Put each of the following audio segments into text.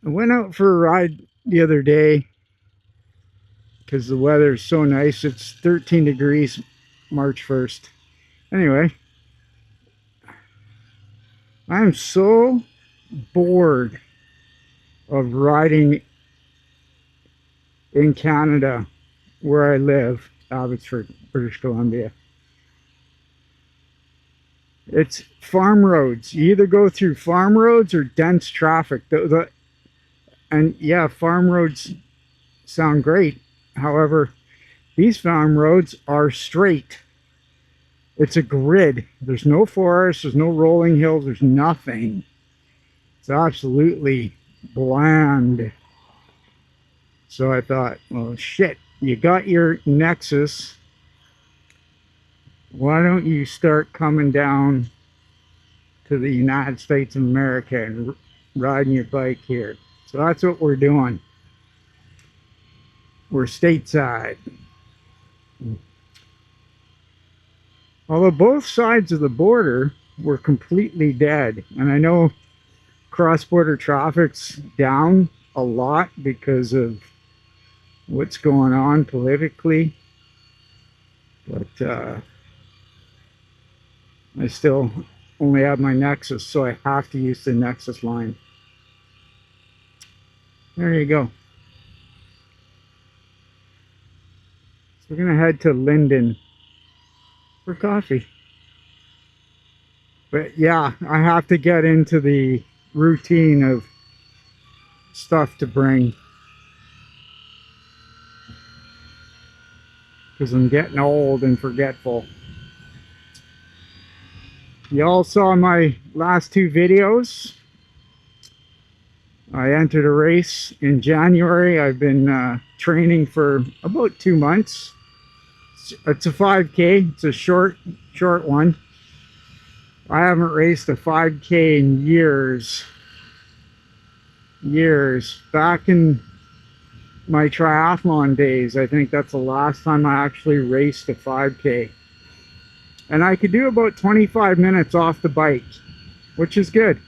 I went out for a ride the other day because the weather is so nice. It's 13 degrees March 1st. Anyway, I'm so bored of riding in Canada where I live, Abbotsford, British Columbia. It's farm roads. You either go through farm roads or dense traffic. And yeah, farm roads sound great. However, these farm roads are straight. It's a grid. There's no forest, there's no rolling hills, there's nothing. It's absolutely bland. So I thought, well, shit, you got your Nexus. Why don't you start coming down to the United States of America and riding your bike here? So that's what we're doing. We're stateside. Although both sides of the border were completely dead. And I know cross-border traffic's down a lot because of what's going on politically. But I still only have my Nexus, so I have to use the Nexus line. There you go. So we're going to head to Lynden for coffee. But yeah, I have to get into the routine of stuff to bring because I'm getting old and forgetful. Y'all saw my last two videos. I entered a race in January. I've been training for about 2 months. It's a 5K. It's a short one. I haven't raced a 5K in years. Back in my triathlon days, I think that's the last time I actually raced a 5K. And I could do about 25 minutes off the bike, which is good.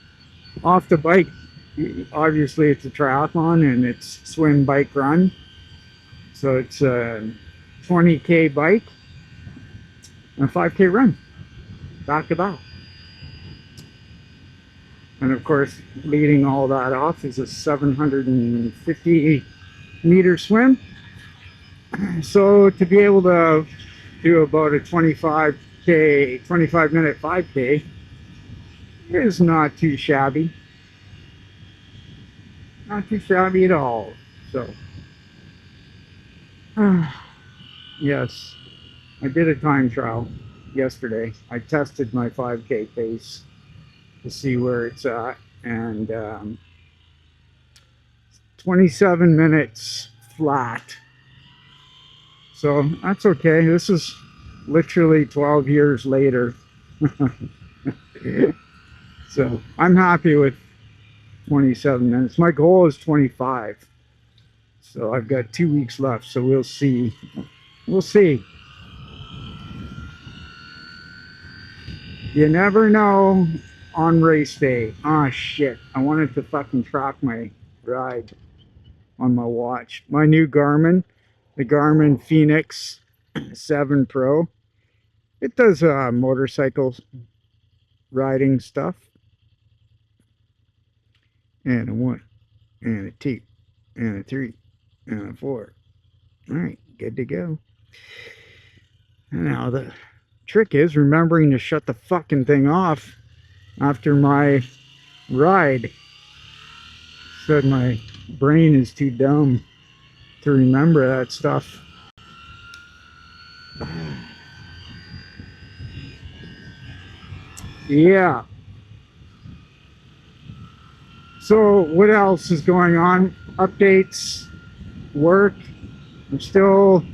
Off the bike, obviously it's a triathlon and it's swim, bike, run. So it's a 20K bike and a 5K run, back to back. And of course, leading all that off is a 750 meter swim. So to be able to do about a 25 minute 5K is not too shabby. Not too shabby at all. So, yes, I did a time trial yesterday. I tested my 5K pace to see where it's at, and 27 minutes flat. So that's okay. This is literally 12 years later. So I'm happy with 27 minutes. My goal is 25. So I've got 2 weeks left. So we'll see. We'll see. You never know on race day. Ah, shit. I wanted to fucking track my ride on my watch. My new Garmin, the Garmin Phoenix 7 Pro. It does motorcycle riding stuff. And a 1, and a 2, and a 3, and a 4. All right, good to go. And now the trick is remembering to shut the fucking thing off after my ride. Said my brain is too dumb to remember that stuff. Yeah. So what else is going on? Updates, work. I'm still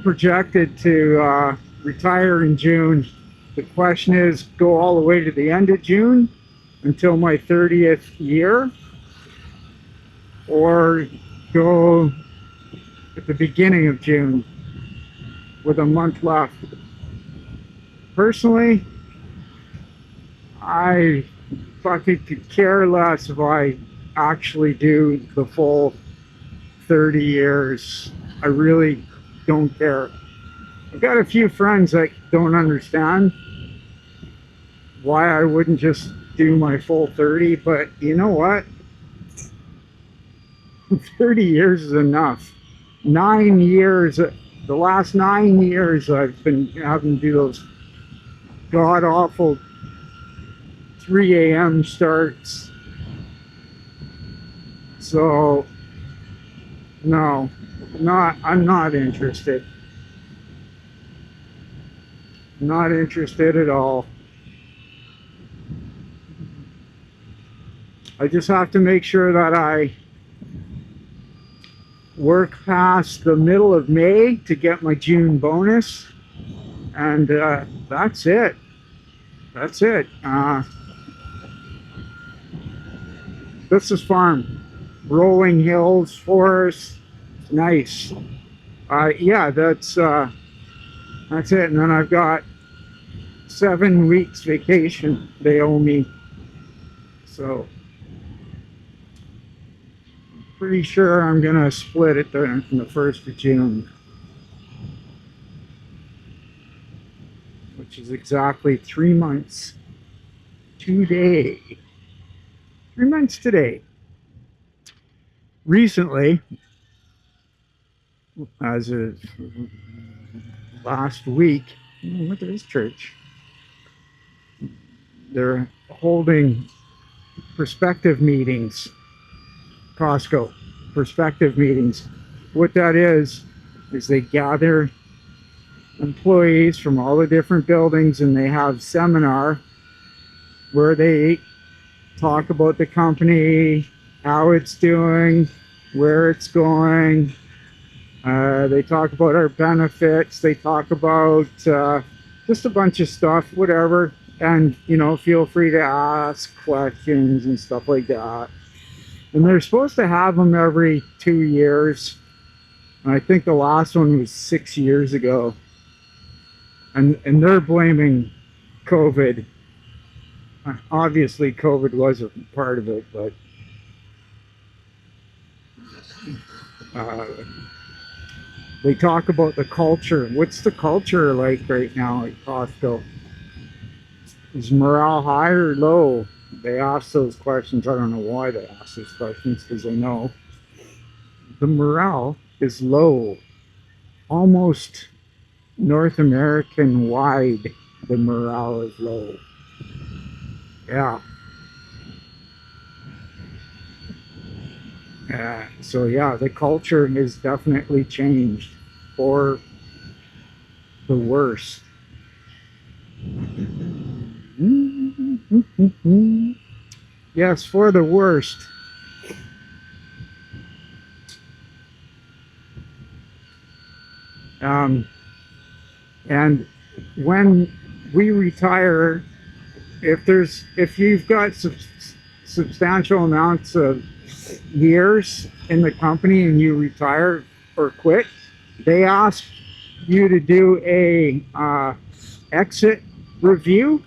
projected to retire in June. The question is, go all the way to the end of June until my 30th year, or go at the beginning of June with a month left. Personally, I fucking could care less if I actually do the full 30 years. I really don't care. I've got a few friends that don't understand why I wouldn't just do my full 30, but you know what? 30 years is enough. 9 years, the last 9 years, I've been having to do those god awful 3 a.m. starts. So, no, I'm not interested. Not interested at all. I just have to make sure that I work past the middle of May to get my June bonus, and that's it. That's it. This is farm. Rolling hills, forest, nice. Yeah, that's it. And then I've got 7 weeks vacation they owe me. So pretty sure I'm gonna split it there from the 1st of June, which is exactly 3 months today. 3 months today. Recently, as of last week, look at this church. They're holding perspective meetings. Costco perspective meetings. What that is they gather employees from all the different buildings and they have seminar where they talk about the company, how it's doing, where it's going. They talk about our benefits. They talk about just a bunch of stuff, whatever. And, you know, feel free to ask questions and stuff like that. And they're supposed to have them every 2 years. And I think the last one was 6 years ago. And they're blaming COVID. Obviously, COVID was a part of it, but they talk about the culture. What's the culture like right now at Costco? Is morale high or low? They ask those questions. I don't know why they ask those questions, because they know the morale is low. Almost North American wide, the morale is low. Yeah. So yeah, the culture has definitely changed for the worse. Yes, for the worst. And when we retire, if you've got substantial amounts of years in the company and you retire or quit, they ask you to do a exit review.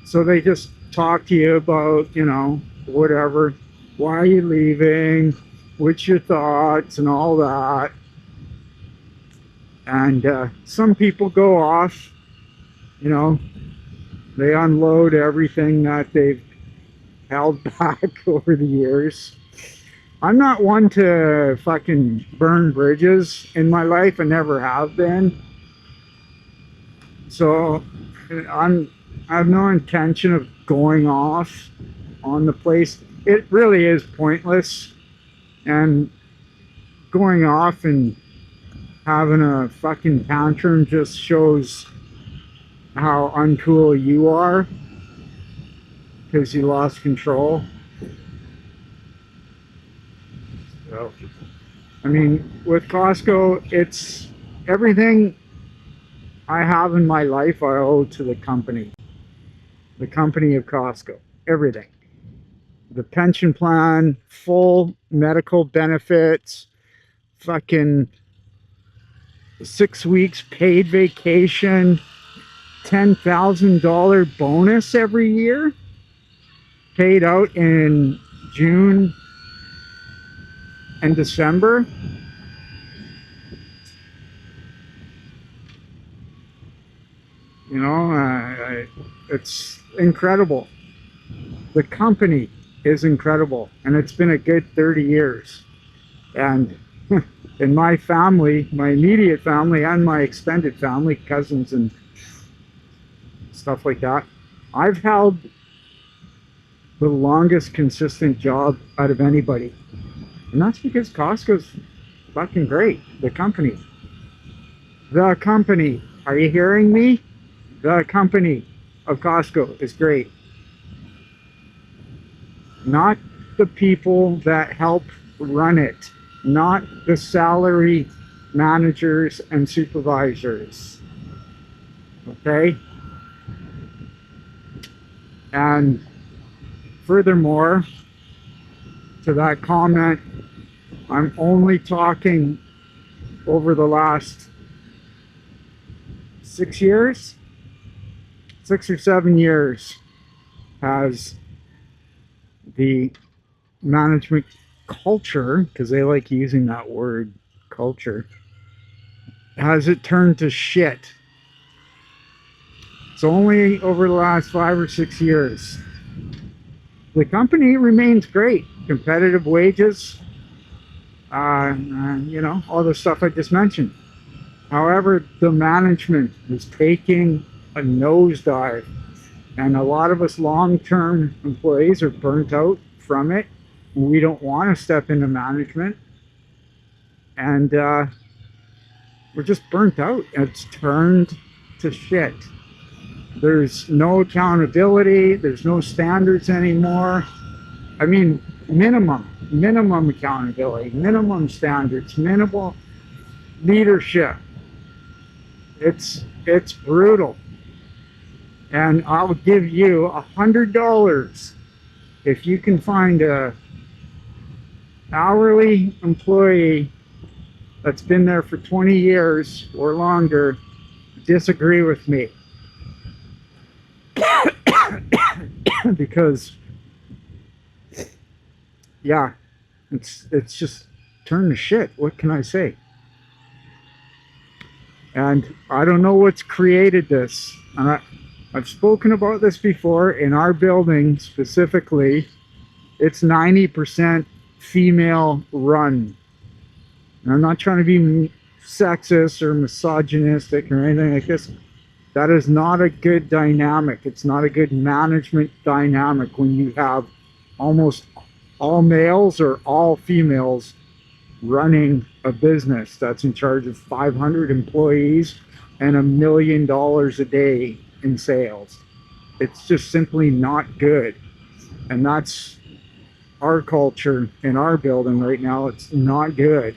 So they just talk to you about, you know, whatever, why are you leaving, what's your thoughts and all that. And some people go off, you know, they unload everything that they've held back over the years. I'm not one to fucking burn bridges in my life. I never have been. So I have no intention of going off on the place. It really is pointless. And going off and having a fucking tantrum just shows how uncool you are, because you lost control. So, I mean, with Costco, it's everything I have in my life I owe to the company of Costco. Everything. The pension plan, full medical benefits, fucking 6 weeks paid vacation, $10,000 bonus every year, paid out in June and December, you know, it's incredible. The company is incredible, and it's been a good 30 years. And in my family, my immediate family and my extended family, cousins and stuff like that, I've held the longest consistent job out of anybody. And that's because Costco's fucking great. The company. The company. Are you hearing me? The company of Costco is great. Not the people that help run it. Not the salary managers and supervisors. Okay? And furthermore, to that comment, I'm only talking over the last 6 years, 6 or 7 years, has the management culture, because they like using that word, culture, has it turned to shit. It's only over the last 5 or 6 years. The company remains great. Competitive wages, you know, all the stuff I just mentioned. However, the management is taking a nosedive, and a lot of us long-term employees are burnt out from it. We don't want to step into management, and we're just burnt out. It's turned to shit. There's no accountability. There's no standards anymore. I mean, minimum accountability, minimum standards, minimal leadership. It's brutal. And I'll give you $100 if you can find a hourly employee that's been there for 20 years or longer disagree with me. Because yeah, it's just turned to shit. What can I say? And I don't know what's created this. And I've spoken about this before. In our building specifically, it's 90% female run. And I'm not trying to be sexist or misogynistic or anything like this. That is not a good dynamic. It's not a good management dynamic when you have almost all males or all females running a business that's in charge of 500 employees and $1 million a day in sales. It's just simply not good. And that's our culture in our building right now. It's not good.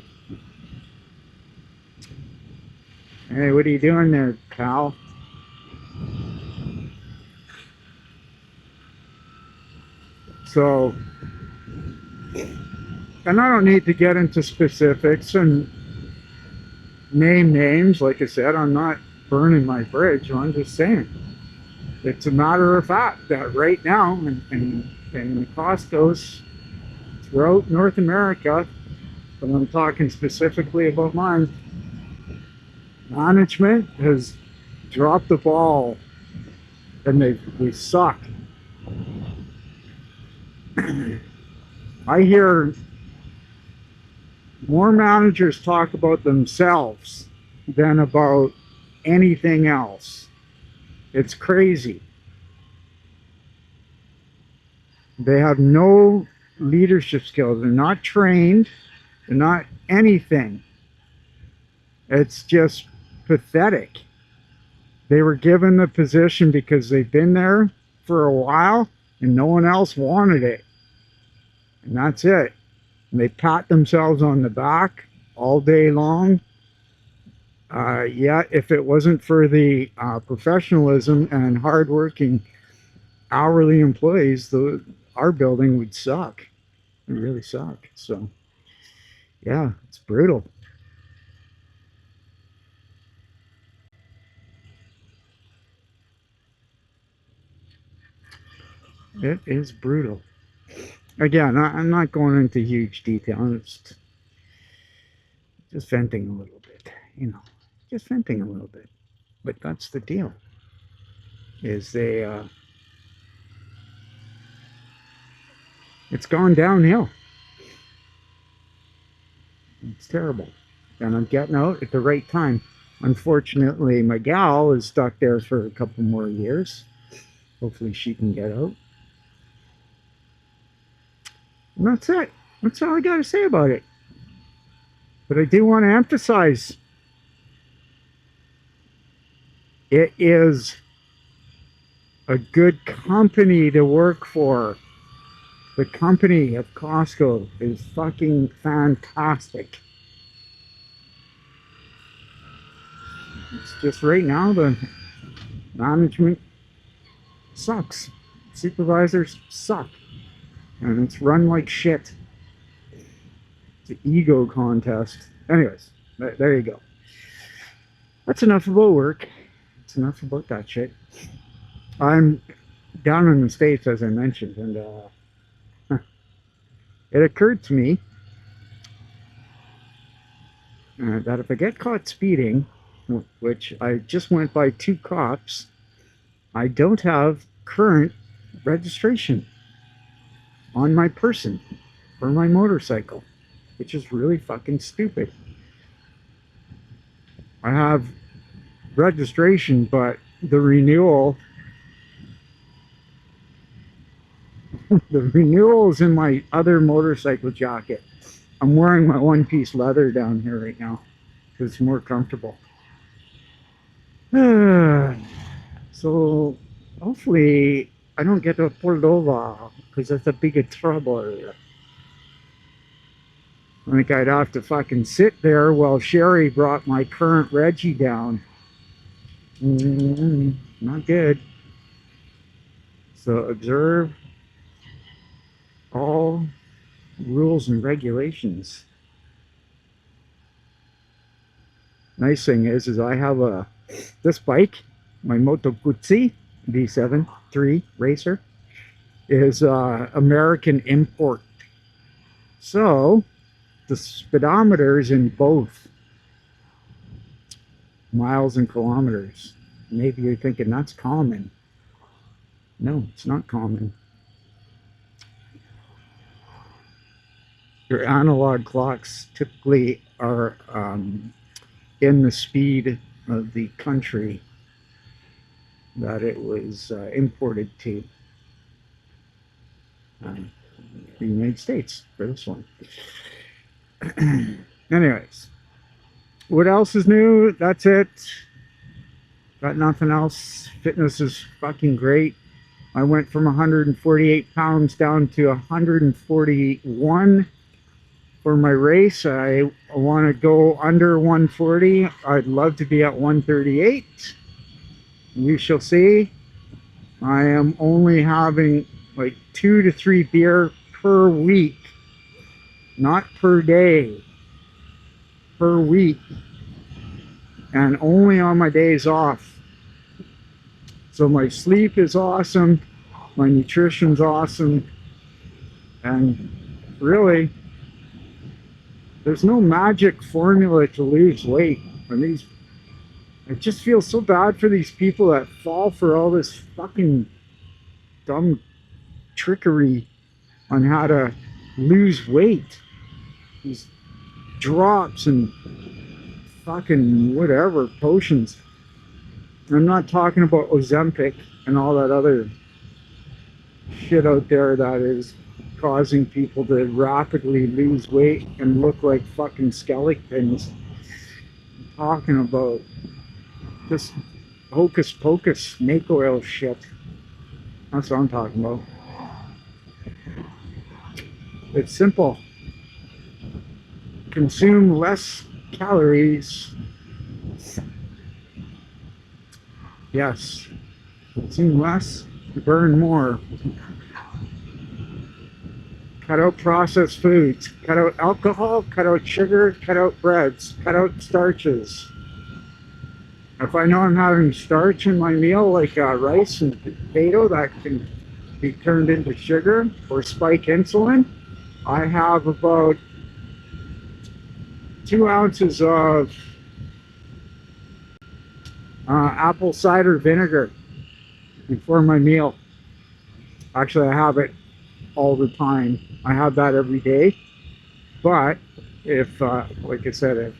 Hey, what are you doing there, pal? So, and I don't need to get into specifics and name names. Like I said, I'm not burning my bridge. I'm just saying it's a matter of fact that right now in Costco's throughout North America, but I'm talking specifically about mine, management has dropped the ball and we suck. I hear more managers talk about themselves than about anything else. It's crazy. They have no leadership skills. They're not trained. They're not anything. It's just pathetic. They were given the position because they've been there for a while and no one else wanted it. And that's it. And they pat themselves on the back all day long. Yeah, if it wasn't for the professionalism and hardworking hourly employees, our building would suck. It would really suck. So, yeah, it's brutal. It is brutal. Again, I'm not going into huge detail. I'm just venting a little bit, you know, just venting a little bit. But that's the deal. Is it's gone downhill. It's terrible, and I'm getting out at the right time. Unfortunately, my gal is stuck there for a couple more years. Hopefully, she can get out. And that's it. That's all I got to say about it. But I do want to emphasize it is a good company to work for. The company of Costco is fucking fantastic. It's just right now the management sucks. Supervisors suck. And it's run like shit. It's an ego contest. Anyways, there you go. That's enough about work. It's enough about that shit. I'm down in the States, as I mentioned, and it occurred to me that if I get caught speeding, which I just went by 2 cops, I don't have current registration on my person for my motorcycle, which is really fucking stupid. I have registration, but the renewal is in my other motorcycle jacket. I'm wearing my one-piece leather down here right now because it's more comfortable. So hopefully I don't get pulled over because that's a big trouble. I think I'd have to fucking sit there while Sherry brought my current Reggie down. Not good. So observe all rules and regulations. Nice thing is I have this bike, my Moto Guzzi V7 3 Racer, is American import. So the speedometer's in both miles and kilometers. Maybe you're thinking that's common. No, it's not common. Your analog clocks typically are in the speed of the country that it was imported to. The United States for this one. Anyways, what else is new? That's it. Got nothing else. Fitness is fucking great. I went from 148 pounds down to 141 for my race. I want to go under 140. I'd love to be at 138. We shall see. I am only having like 2 to 3 beer per week, not per day, per week, and only on my days off. So my sleep is awesome, my nutrition's awesome, and really there's no magic formula to lose weight. I just feel so bad for these people that fall for all this fucking dumb trickery on how to lose weight. These drops and fucking whatever potions. I'm not talking about Ozempic and all that other shit out there that is causing people to rapidly lose weight and look like fucking skeletons. I'm talking about just hocus pocus snake oil shit. That's what I'm talking about. It's simple. Consume less calories. Yes. Consume less, burn more. Cut out processed foods. Cut out alcohol, cut out sugar, cut out breads, cut out starches. If I know I'm having starch in my meal, like rice and potato, that can be turned into sugar or spike insulin, I have about 2 ounces of apple cider vinegar before my meal. Actually, I have it all the time. I have that every day. But if, like I said, if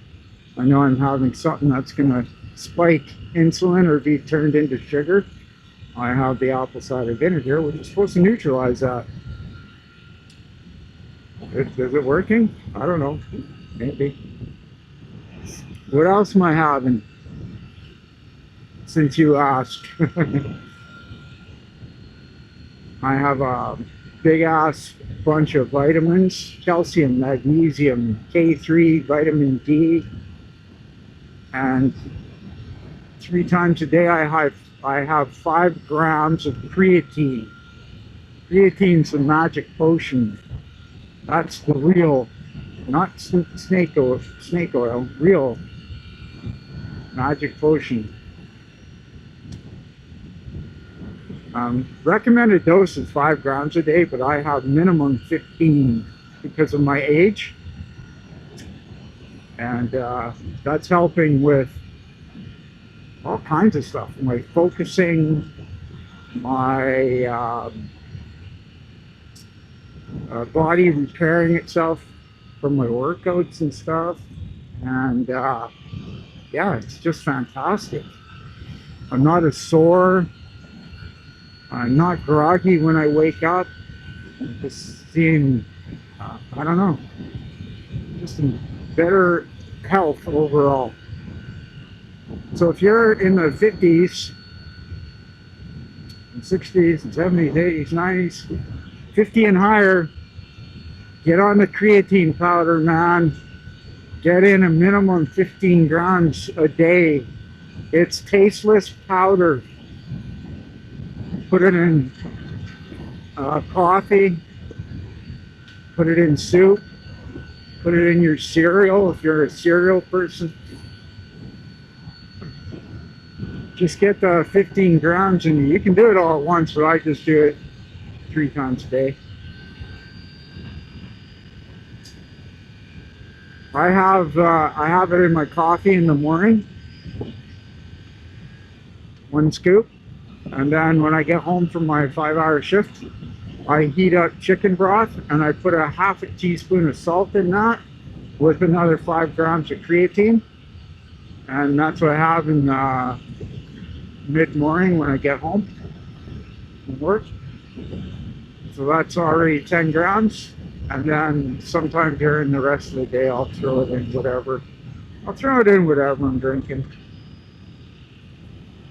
I know I'm having something that's going to spike insulin or be turned into sugar, I have the apple cider vinegar, which is supposed to neutralize that. Is it working? I don't know. Maybe. What else am I having? Since you asked. I have a big ass bunch of vitamins: calcium, magnesium, K3, vitamin D, and 3 times a day I have 5 grams of creatine. Creatine's the magic potion. That's the real, not snake oil, real magic potion. Recommended dose is 5 grams a day, but I have minimum 15 because of my age. And that's helping with all kinds of stuff. My focusing, my body repairing itself from my workouts and stuff. And yeah, it's just fantastic. I'm not as sore. I'm not groggy when I wake up. I'm just seeing, I don't know, just in better health overall. So if you're in the 50s, and 60s, and 70s, 80s, 90s, 50 and higher, get on the creatine powder, man. Get in a minimum 15 grams a day. It's tasteless powder. Put it in coffee, put it in soup, put it in your cereal if you're a cereal person. Just get the 15 grams and you can do it all at once, but I just do it 3 times a day. I have it in my coffee in the morning, 1 scoop, and then when I get home from my 5-hour shift, I heat up chicken broth and I put a half a teaspoon of salt in that with another 5 grams of creatine, and that's what I have in mid-morning when I get home from work. So that's already 10 grams. And then sometime during the rest of the day, I'll throw it in whatever. I'll throw it in whatever I'm drinking.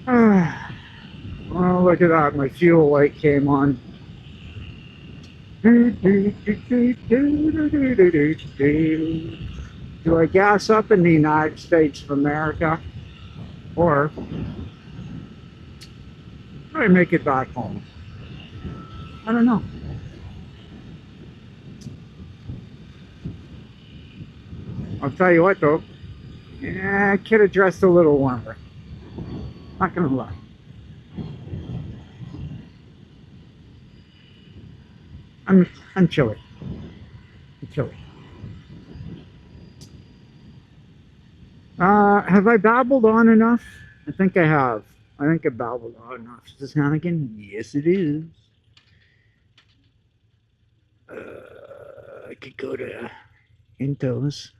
Oh, look at that. My fuel light came on. Do I gas up in the United States of America? Or do I make it back home? I don't know. I'll tell you what though, yeah, I could have dressed a little warmer. Not gonna lie. I'm chilly. I'm chilly. Have I babbled on enough? I think I have. I think I babbled on enough. Is this Hannigan? Yes, it is. I could go to Intos.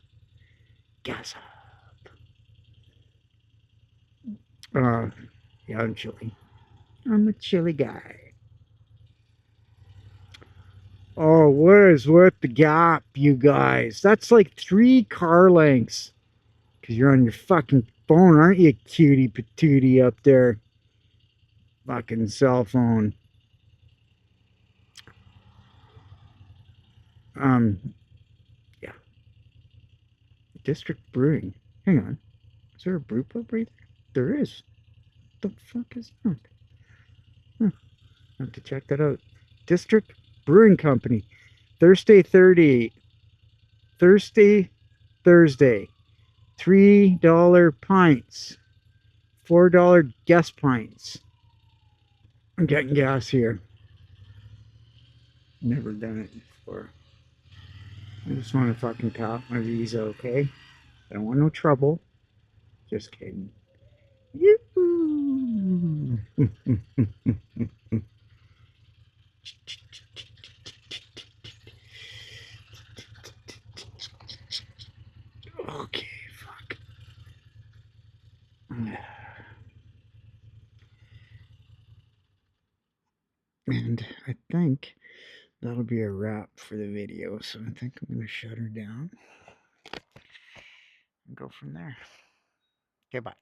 Gas up. Yeah, I'm chilly. I'm a chilly guy. Oh, what is with the gap, you guys? That's like 3 car lengths. Because you're on your fucking phone, aren't you, cutie patootie up there? Fucking cell phone. Yeah. District Brewing. Hang on. Is there a brew pub right there? There is. What the fuck is that? Huh. I have to check that out. District Brewing Company. Thursday 38. Thursday. $3 pints. $4 guest pints. I'm getting gas here. Never done it before. I just want to fucking top my visa, okay? I don't want no trouble. Just kidding. Yoo-hoo. Okay, fuck. And I think that'll be a wrap for the video. So I think I'm going to shut her down and go from there. Okay, bye.